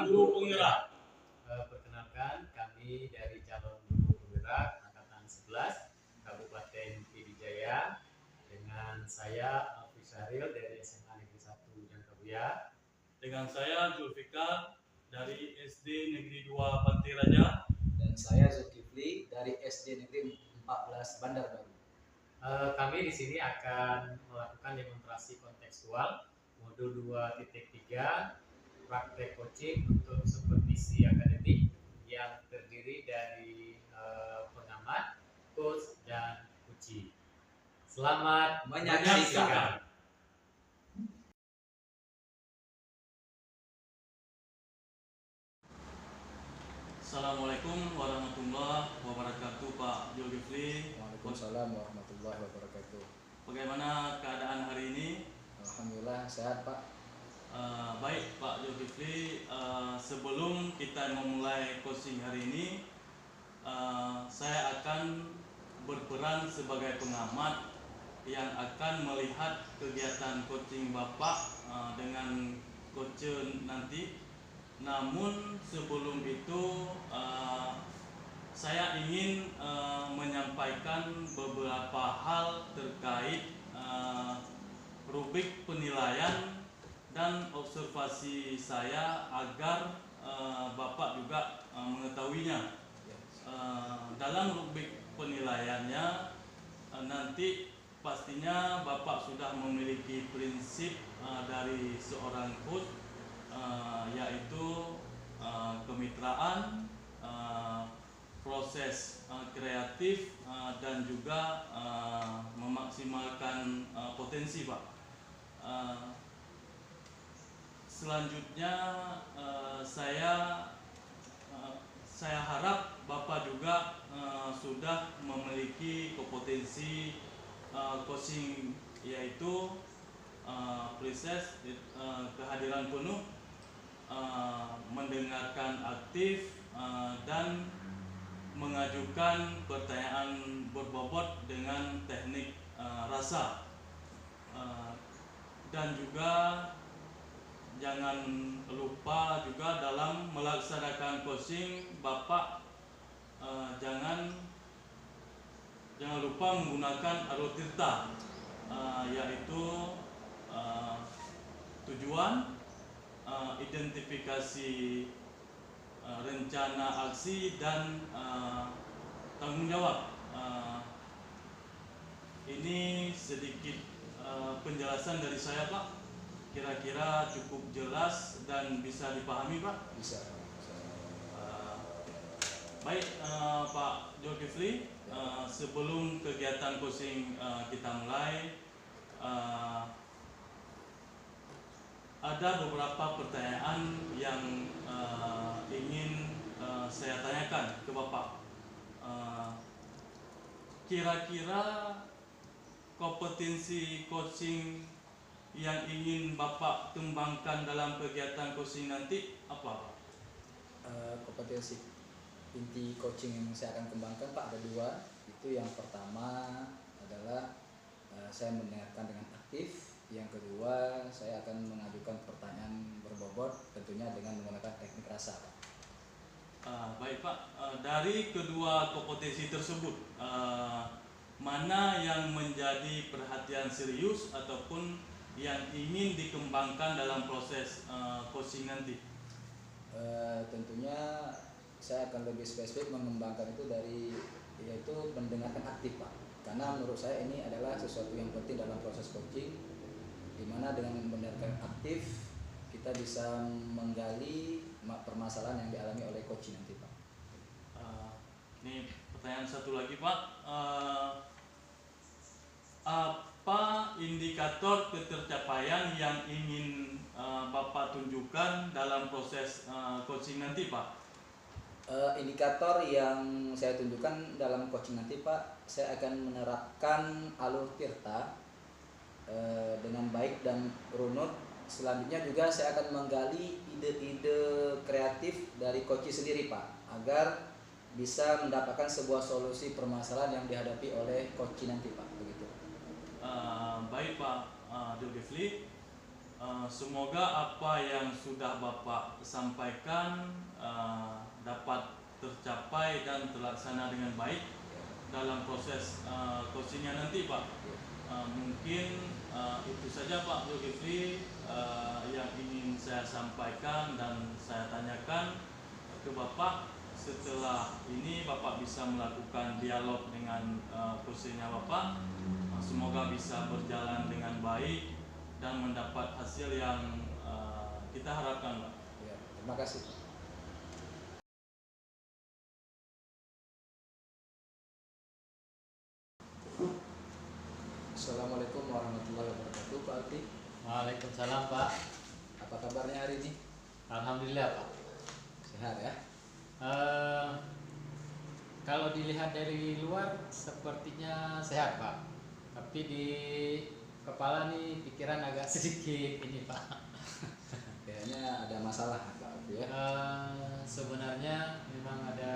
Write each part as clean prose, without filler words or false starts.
guru penggerak. Perkenalkan, kami dari calon guru penggerak angkatan 11 Kabupaten Pidijaya dengan saya Alfi Syahril dari SMA Negeri 1 Jangkabuya. Dengan saya Zulfikar dari SD Negeri 2 Pantai Raja. Dan saya Zulkifli dari SD Negeri 14 Bandar Baru. Kami di sini akan melakukan demonstrasi kontekstual modul 2.3 praktek coaching untuk supervisi akademik yang terdiri dari pengamat, coach, dan coachee. Selamat menyaksikan. Assalamualaikum warahmatullahi wabarakatuh, Pak Zulkifli. Waalaikumsalam warahmatullahi wabarakatuh. Bagaimana keadaan hari ini? Alhamdulillah sehat, Pak. Baik Pak Zulkifli, sebelum kita memulai coaching hari ini, saya akan berperan sebagai pengamat yang akan melihat kegiatan coaching Bapak dengan coach nanti. Namun sebelum itu saya ingin menyampaikan beberapa hal terkait rubrik penilaian dan observasi saya agar Bapak juga mengetahuinya. Dalam rubrik penilaiannya nanti pastinya Bapak sudah memiliki prinsip dari seorang coach, yaitu kemitraan, proses kreatif, dan juga memaksimalkan potensi, Pak. Selanjutnya saya harap Bapak juga sudah memiliki kompetensi coaching, yaitu proses kehadiran penuh, mendengarkan aktif, dan mengajukan pertanyaan berbobot dengan teknik rasa, dan juga jangan lupa juga dalam melaksanakan coaching Bapak jangan lupa menggunakan Arotirta, yaitu tujuan, identifikasi rencana aksi, dan tanggung jawab. Ini sedikit penjelasan dari saya, Pak. Kira-kira cukup jelas dan bisa dipahami, Pak? Bisa. Baik, Pak Zulkifli, sebelum kegiatan coaching kita mulai, ada beberapa pertanyaan yang ingin saya tanyakan ke Bapak. Kira-kira kompetensi coaching yang ingin Bapak kembangkan dalam kegiatan coaching nanti apa, Pak? Kompetensi inti coaching yang saya akan kembangkan, Pak, ada dua. Itu yang pertama adalah saya mendengarkan dengan aktif. Yang kedua, saya akan mengajukan pertanyaan berbobot, tentunya dengan menggunakan teknik rasa, Pak. Baik, Pak. Dari kedua kompetensi tersebut, mana yang menjadi perhatian serius ataupun yang ingin dikembangkan dalam proses coaching nanti? Tentunya saya akan lebih spesifik mengembangkan itu yaitu mendengarkan aktif, Pak. Karena menurut saya ini adalah sesuatu yang penting dalam proses coaching, di mana dengan mendengarkan aktif kita bisa menggali permasalahan yang dialami oleh coach nanti, Pak. Ini pertanyaan satu lagi, Pak. Apa indikator ketercapaian yang ingin Bapak tunjukkan dalam proses coaching nanti, Pak? Indikator yang saya tunjukkan dalam coaching nanti, Pak, saya akan menerapkan alur tirta dengan baik dan runut. Selanjutnya juga saya akan menggali ide-ide kreatif dari coach sendiri, Pak, agar bisa mendapatkan sebuah solusi permasalahan yang dihadapi oleh coach nanti, Pak, begitu. Baik, Pak Zulkifli. Semoga apa yang sudah Bapak sampaikan dapat tercapai dan terlaksana dengan baik dalam proses coachingnya nanti, Pak. Mungkin itu saja Pak Zulkifli yang ingin saya sampaikan dan saya tanyakan ke Bapak. Setelah ini Bapak bisa melakukan dialog dengan coachingnya Bapak. Semoga bisa berjalan dengan baik dan mendapat hasil yang kita harapkan, Pak. Ya, terima kasih. Assalamualaikum warahmatullahi wabarakatuh, Pak Alfi. Waalaikumsalam Pak. Apa kabarnya hari ini? Alhamdulillah Pak. Sehat ya? Kalau dilihat dari luar sepertinya sehat Pak, tapi di kepala nih pikiran agak sedikit ini Pak. Kayaknya ada masalah, Pak Alfi ya. Sebenarnya memang ada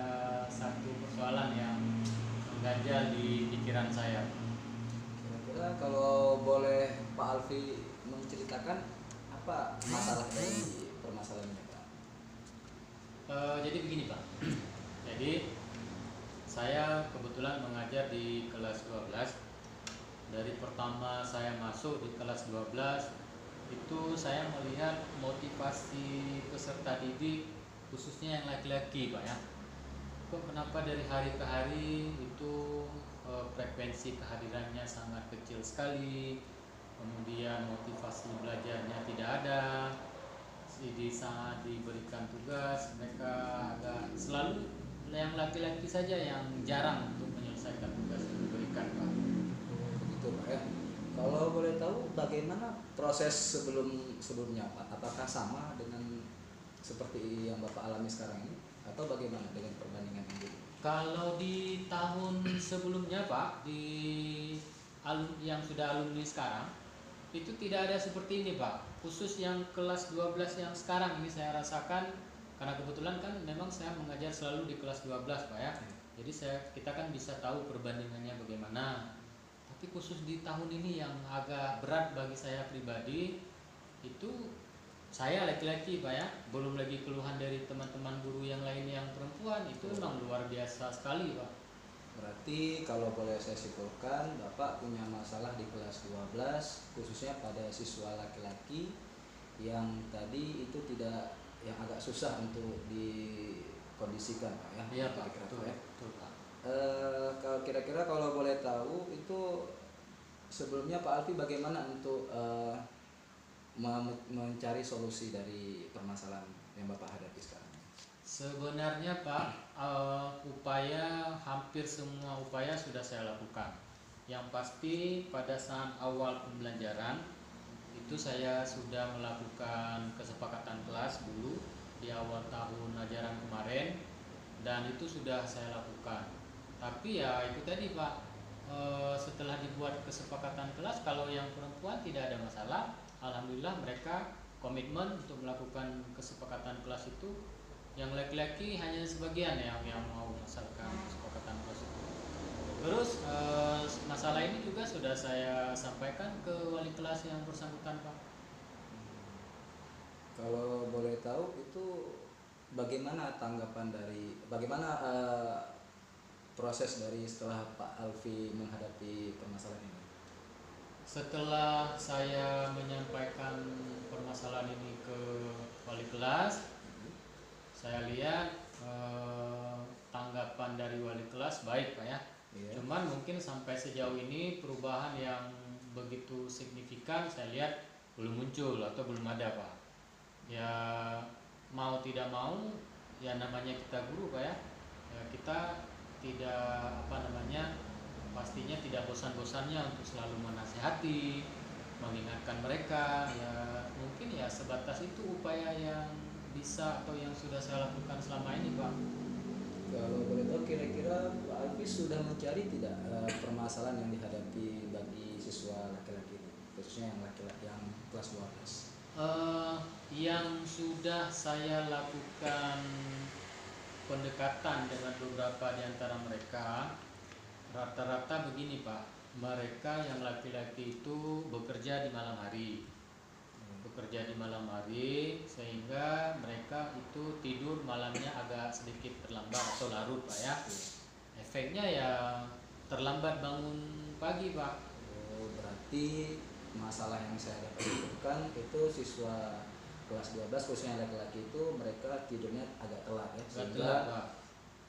satu persoalan yang mengganjal di pikiran saya. Kira-kira kalau boleh Pak Alfi menceritakan apa masalah dari permasalahannya, Pak? Jadi begini Pak. Jadi saya kebetulan mengajar di kelas 12. Dari pertama saya masuk di kelas 12 itu saya melihat motivasi peserta didik khususnya yang laki-laki Pak ya. Kok kenapa dari hari ke hari itu frekuensi kehadirannya sangat kecil sekali, kemudian motivasi belajarnya tidak ada. Di saat diberikan tugas mereka agak selalu yang laki-laki saja yang jarang untuk menyelesaikan tugas yang diberikan Pak. Begitu Pak ya. Kalau boleh tahu bagaimana proses sebelumnya Pak? Apakah sama dengan seperti yang Bapak alami sekarang ini atau bagaimana dengan perbandingan yang dulu? Kalau di tahun sebelumnya Pak, di yang sudah alumni sekarang itu tidak ada seperti ini Pak. Khusus yang kelas 12 yang sekarang ini saya rasakan karena kebetulan kan memang saya mengajar selalu di kelas 12 Pak ya. Jadi kita kan bisa tahu perbandingannya bagaimana. Tapi khusus di tahun ini yang agak berat bagi saya pribadi itu saya laki-laki Pak ya, belum lagi keluhan dari teman-teman guru yang lain yang perempuan, itu memang luar biasa sekali Pak. Berarti kalau boleh saya simpulkan, Bapak punya masalah di kelas 12 khususnya pada siswa laki-laki yang tadi itu tidak, yang agak susah untuk dikondisikan Pak ya. Iya Pak, Kira-kira, betul, Pak, ya. betul Pak. Kalau kira-kira kalau boleh tahu itu sebelumnya Pak Alfi bagaimana untuk mencari solusi dari permasalahan yang Bapak hadapi sekarang? Sebenarnya Pak, upaya hampir semua upaya sudah saya lakukan. Yang pasti pada saat awal pembelajaran itu saya sudah melakukan kesepakatan kelas dulu di awal tahun ajaran kemarin dan itu sudah saya lakukan. Tapi ya itu tadi Pak, setelah dibuat kesepakatan kelas kalau yang perempuan tidak ada masalah, alhamdulillah mereka komitmen untuk melakukan kesepakatan kelas itu. Yang laki-laki hanya sebagian yang mau melaksanakan kesepakatan kelas itu. Terus masalah ini juga sudah saya sampaikan ke wali kelas yang bersangkutan Pak. Kalau boleh tahu itu bagaimana tanggapan dari proses dari setelah Pak Alfi menghadapi permasalahan ini? Setelah saya menyampaikan permasalahan ini ke wali kelas, saya lihat tanggapan dari wali kelas baik Pak ya. Iya. Cuman mungkin sampai sejauh ini perubahan yang begitu signifikan saya lihat belum muncul atau belum ada Pak. Ya mau tidak mau ya namanya kita guru Pak ya. Ya kita tidak pastinya tidak bosan-bosannya untuk selalu menasihati, mengingatkan mereka. Ya mungkin ya sebatas itu upaya yang bisa atau yang sudah saya lakukan selama ini Pak. Kalau boleh tahu kira-kira Pak Alfi sudah mencari tidak permasalahan yang dihadapi bagi siswa laki-laki ini, khususnya yang laki-laki yang kelas 12? Yang sudah saya lakukan pendekatan dengan beberapa di antara mereka, rata-rata begini Pak, mereka yang laki-laki itu bekerja di malam hari. bekerja di malam hari sehingga mereka itu tidur malamnya agak sedikit terlambat atau larut Pak ya. Efeknya ya terlambat bangun pagi Pak. Oh, berarti masalah yang saya dapat infokan itu siswa kelas 12 khususnya laki-laki itu mereka tidurnya agak telat ya, Agak sehingga telat Pak.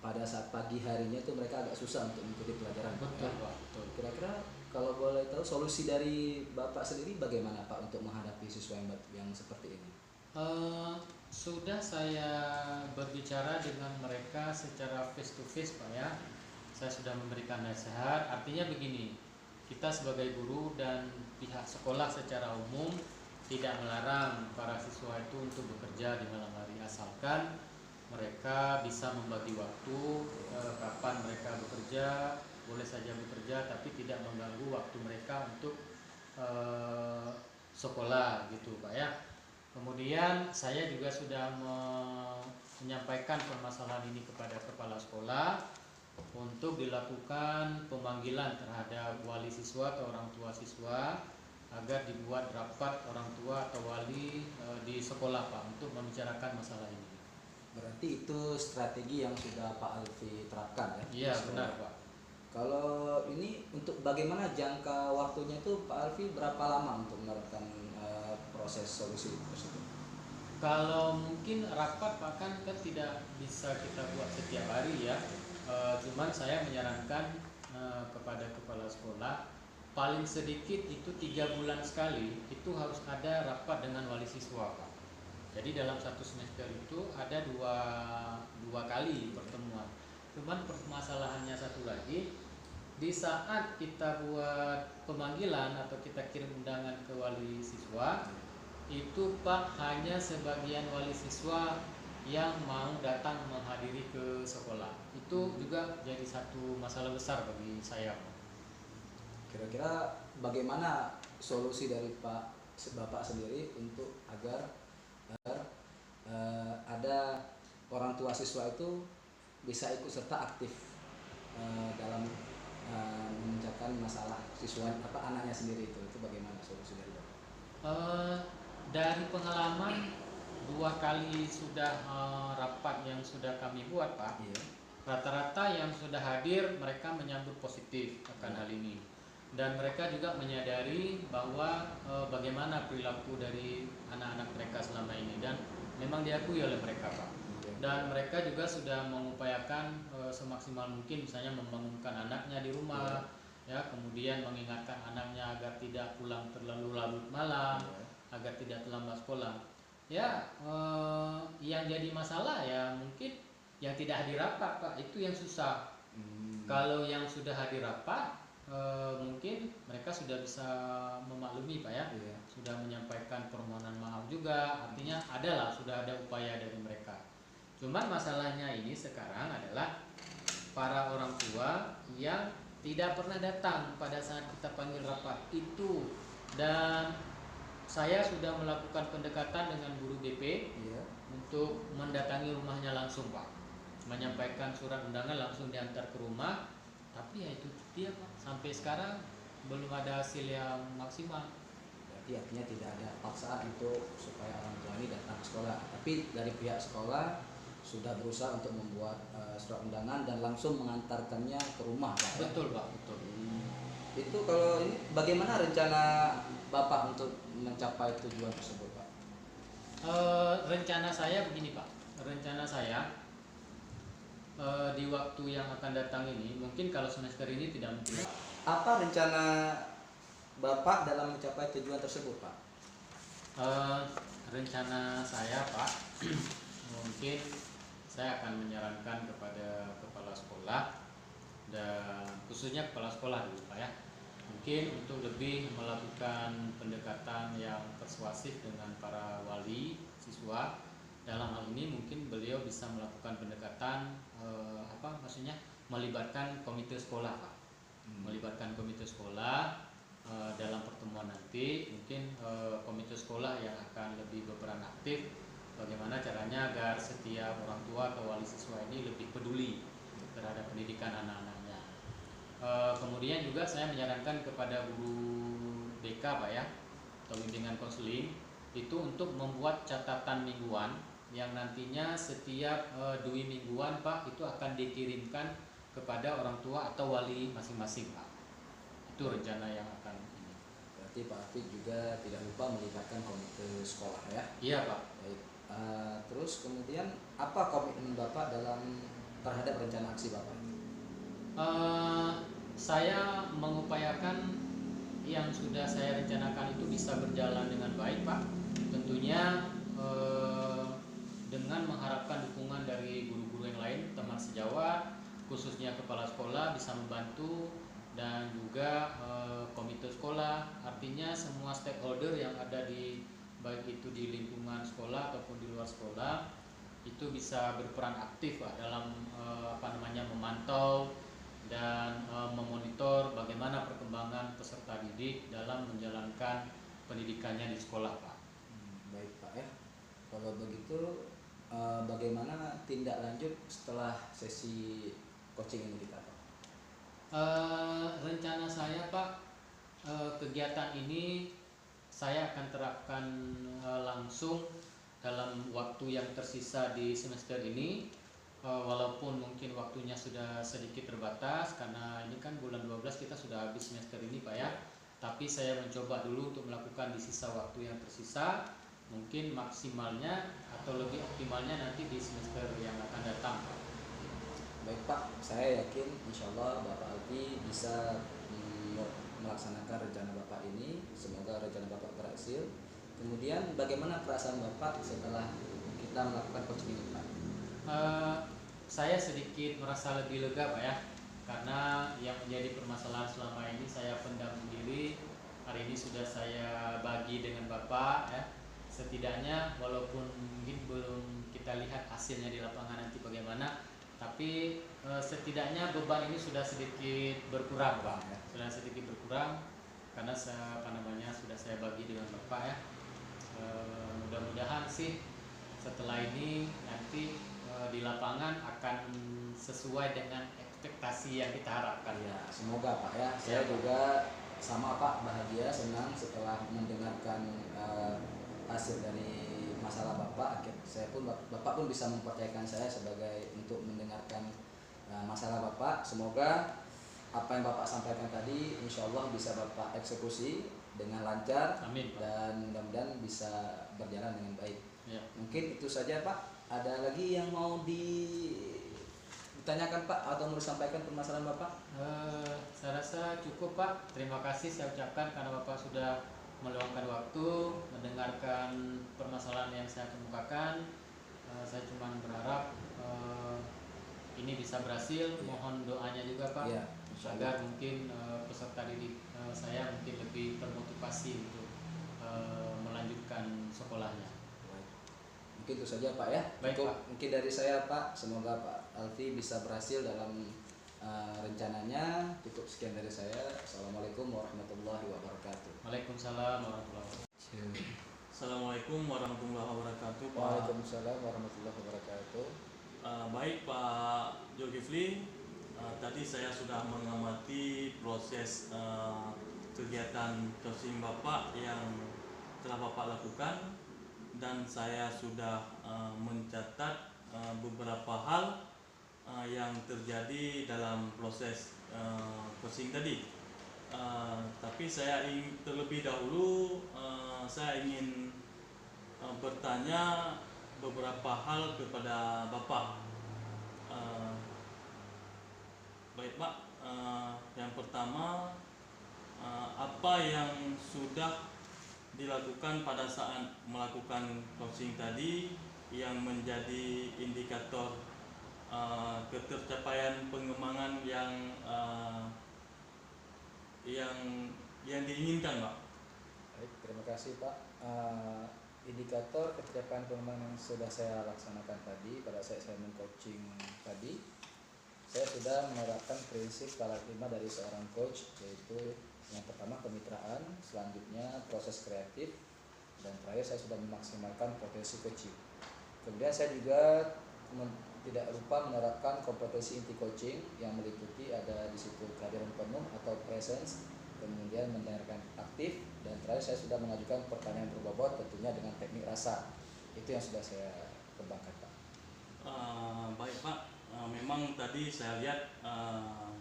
pada saat pagi harinya itu mereka agak susah untuk mengikuti pelajaran. Betul ya. Pak, betul. Kira-kira kalau boleh tahu solusi dari Bapak sendiri bagaimana Pak untuk menghadapi siswa yang seperti ini? Sudah saya berbicara dengan mereka secara face to face Pak ya. Saya sudah memberikan nasihat. Artinya begini, kita sebagai guru dan pihak sekolah secara umum tidak melarang para siswa itu untuk bekerja di malam hari, asalkan mereka bisa membagi waktu kapan mereka bekerja, boleh saja bekerja tapi tidak mengganggu waktu mereka untuk sekolah gitu Pak ya. Kemudian saya juga sudah menyampaikan permasalahan ini kepada kepala sekolah untuk dilakukan pemanggilan terhadap wali siswa atau orang tua siswa agar dibuat rapat orang tua atau wali di sekolah Pak untuk membicarakan masalah ini. Berarti itu strategi yang sudah Pak Alfi terapkan ya? Iya benar Pak. Kalau ini untuk bagaimana jangka waktunya itu Pak Alfi berapa lama untuk menerapkan proses solusi tersebut? Kalau mungkin rapat Pak kan tidak bisa kita buat setiap hari ya. Cuman saya menyarankan kepada kepala sekolah paling sedikit itu 3 bulan sekali itu harus ada rapat dengan wali siswa Pak. Jadi dalam satu semester itu ada dua kali pertemuan. Cuman permasalahannya satu lagi, di saat kita buat pemanggilan atau kita kirim undangan ke wali siswa, itu Pak hanya sebagian wali siswa yang mau datang menghadiri ke sekolah. Itu juga jadi satu masalah besar bagi saya Pak. Kira-kira bagaimana solusi dari Bapak sendiri untuk agar ada orang tua siswa itu bisa ikut serta aktif dalam memecahkan masalah siswa anaknya sendiri itu bagaimana solusi dari Bapak? Dari pengalaman 2 kali sudah rapat yang sudah kami buat Pak, Iya. rata-rata yang sudah hadir mereka menyambut positif akan hal ini. Dan mereka juga menyadari bahwa bagaimana perilaku dari anak-anak mereka selama ini dan memang diakui oleh mereka Pak. Dan mereka juga sudah mengupayakan semaksimal mungkin misalnya membangunkan anaknya di rumah ya, kemudian mengingatkan anaknya agar tidak pulang terlalu larut malam, agar tidak terlambat sekolah. Ya, yang jadi masalah ya mungkin yang tidak hadir rapat Pak, itu yang susah. Kalau yang sudah hadir rapat mungkin mereka sudah bisa memaklumi Pak ya, sudah menyampaikan permohonan maaf juga, artinya sudah ada upaya dari mereka. Cuman masalahnya ini sekarang adalah para orang tua yang tidak pernah datang pada saat kita panggil rapat itu. Dan saya sudah melakukan pendekatan dengan guru BP untuk mendatangi rumahnya langsung Pak, menyampaikan surat undangan langsung diantar ke rumah. Tapi ya itu dia Pak, sampai sekarang belum ada hasil yang maksimal. Berarti artinya tidak ada paksaan untuk supaya orang tua ini datang ke sekolah. Tapi dari pihak sekolah sudah berusaha untuk membuat surat undangan dan langsung mengantarkannya ke rumah Pak. Betul Pak, betul. Itu kalau ini bagaimana rencana Bapak untuk mencapai tujuan tersebut Pak? Rencana saya begini Pak, rencana saya di waktu yang akan datang ini, mungkin kalau semester ini tidak mungkin. Apa rencana Bapak dalam mencapai tujuan tersebut Pak? Rencana saya Pak, mungkin saya akan menyarankan kepada kepala sekolah dan khususnya kepala sekolah dulu Pak ya, mungkin untuk lebih melakukan pendekatan yang persuasif dengan para wali siswa. Dalam hal ini mungkin beliau bisa melakukan pendekatan melibatkan komite sekolah Pak, melibatkan komite sekolah dalam pertemuan nanti. Mungkin komite sekolah yang akan lebih berperan aktif bagaimana caranya agar setiap orang tua atau wali siswa ini lebih peduli terhadap pendidikan anak-anaknya. Kemudian juga saya menyarankan kepada guru BK Pak ya, atau bimbingan konseling, itu untuk membuat catatan mingguan yang nantinya setiap dui mingguan Pak itu akan dikirimkan kepada orang tua atau wali masing-masing Pak. Itu rencana yang akan ini. Berarti Pak Hafid juga tidak lupa melibatkan komite sekolah ya. Iya Pak. Baik. Terus kemudian apa komitmen Bapak dalam terhadap rencana aksi Bapak? Saya mengupayakan yang sudah saya rencanakan itu bisa berjalan dengan baik Pak. Tentunya dengan mengharapkan dukungan dari guru-guru yang lain, teman sejawat, khususnya kepala sekolah bisa membantu, dan juga komite sekolah, artinya semua stakeholder yang ada di baik itu di lingkungan sekolah ataupun di luar sekolah itu bisa berperan aktif Pak dalam memantau dan memonitor bagaimana perkembangan peserta didik dalam menjalankan pendidikannya di sekolah Pak. Baik Pak ya. Kalau begitu bagaimana tindak lanjut setelah sesi coaching ini kita Pak? Rencana saya Pak, kegiatan ini saya akan terapkan langsung dalam waktu yang tersisa di semester ini, walaupun mungkin waktunya sudah sedikit terbatas karena ini kan bulan 12 kita sudah habis semester ini Pak ya. Tapi saya mencoba dulu untuk melakukan di sisa waktu yang tersisa, mungkin maksimalnya atau lebih optimalnya nanti di semester yang akan datang Pak. Baik Pak, saya yakin insya Allah Bapak Alfi bisa melaksanakan rencana Bapak ini. Semoga rencana Bapak berhasil. Kemudian bagaimana perasaan Bapak setelah kita melakukan coaching ini Pak? Saya sedikit merasa lebih lega Pak ya, karena yang menjadi permasalahan selama ini saya pendam sendiri, hari ini sudah saya bagi dengan Bapak ya. Setidaknya walaupun mungkin belum kita lihat hasilnya di lapangan nanti bagaimana, tapi setidaknya beban ini sudah sedikit berkurang Pak ya. Sudah sedikit berkurang karena sudah saya bagi dengan Bapak ya. Mudah-mudahan sih setelah ini nanti di lapangan akan sesuai dengan ekspektasi yang kita harapkan. Ya, semoga Pak ya. Saya juga sama Pak, bahagia, senang setelah mendengarkan hasil dari masalah Bapak. Saya pun Bapak pun bisa mempercayakan saya sebagai untuk mendengarkan masalah Bapak. Semoga apa yang Bapak sampaikan tadi insya Allah bisa Bapak eksekusi dengan lancar. Amin Pak. Dan mudah-mudahan bisa berjalan dengan baik. Ya. Mungkin itu saja Pak. Ada lagi yang mau ditanyakan Pak atau mau disampaikan permasalahan Bapak? Saya rasa cukup Pak. Terima kasih saya ucapkan karena Bapak sudah meluangkan waktu mendengarkan permasalahan yang saya kemukakan. Saya cuma berharap ini bisa berhasil. Mohon doanya juga Pak, Ya, agar mungkin peserta didik saya mungkin lebih termotivasi untuk melanjutkan sekolahnya. Mungkin itu saja Pak ya. Baik, Cukup Pak. mungkin dari saya Pak. Semoga Pak Alfi bisa berhasil dalam rencananya. Cukup sekian dari saya. Assalamualaikum warahmatullahi wabarakatuh. Waalaikumsalam warahmatullahi wabarakatuh. Assalamualaikum warahmatullahi wabarakatuh Pak. Waalaikumsalam warahmatullahi wabarakatuh. Baik Pak Zulkifli, tadi saya sudah mengamati proses kegiatan coaching Bapak yang telah Bapak lakukan, dan saya sudah mencatat beberapa hal yang terjadi dalam proses coaching tadi. Tapi saya ingin terlebih dahulu saya ingin bertanya beberapa hal kepada Bapak. Baik Pak, yang pertama, apa yang sudah dilakukan pada saat melakukan coaching tadi yang menjadi indikator ketercapaian pengembangan yang diinginkan Pak? Baik, terima kasih Pak. Indikator ketercapaian pengembangan yang sudah saya laksanakan tadi pada saat saya men-coaching tadi, saya sudah menerapkan prinsip paradigma dari seorang coach, yaitu yang pertama kemitraan, selanjutnya proses kreatif, dan terakhir saya sudah memaksimalkan potensi coaching. Kemudian saya juga tidak lupa menerapkan kompetensi inti coaching yang meliputi ada di situ kehadiran penuh atau presence, kemudian mendengarkan aktif, dan terakhir saya sudah mengajukan pertanyaan berbobot tentunya dengan teknik rasa. Itu yang sudah saya kembangkan, Pak. Baik Pak, memang tadi saya lihat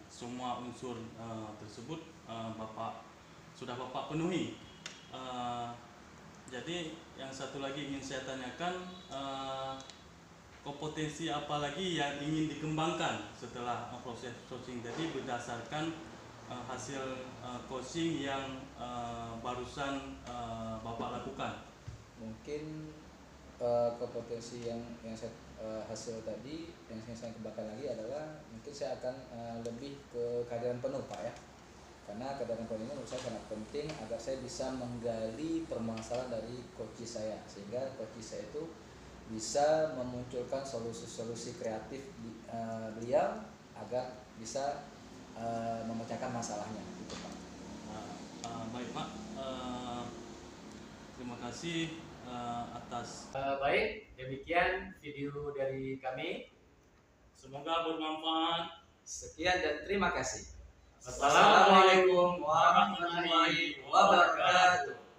semua unsur tersebut sudah Bapak penuhi. Jadi yang satu lagi ingin saya tanyakan, kompetensi apa lagi yang ingin dikembangkan setelah proses coaching tadi berdasarkan hasil coaching yang barusan Bapak lakukan? Mungkin kompetensi yang saya hasil tadi yang saya kembangkan lagi adalah mungkin saya akan lebih ke kehadiran penuh, Pak, ya, karena kehadiran penuh ini menurut saya sangat penting agar saya bisa menggali permasalahan dari coach saya, sehingga coach saya itu bisa memunculkan solusi-solusi kreatif beliau agar bisa memecahkan masalahnya, gitu, Pak. Baik Pak, terima kasih atas. Baik, demikian video dari kami. Semoga bermanfaat. Sekian dan terima kasih. Wassalamualaikum warahmatullahi wabarakatuh.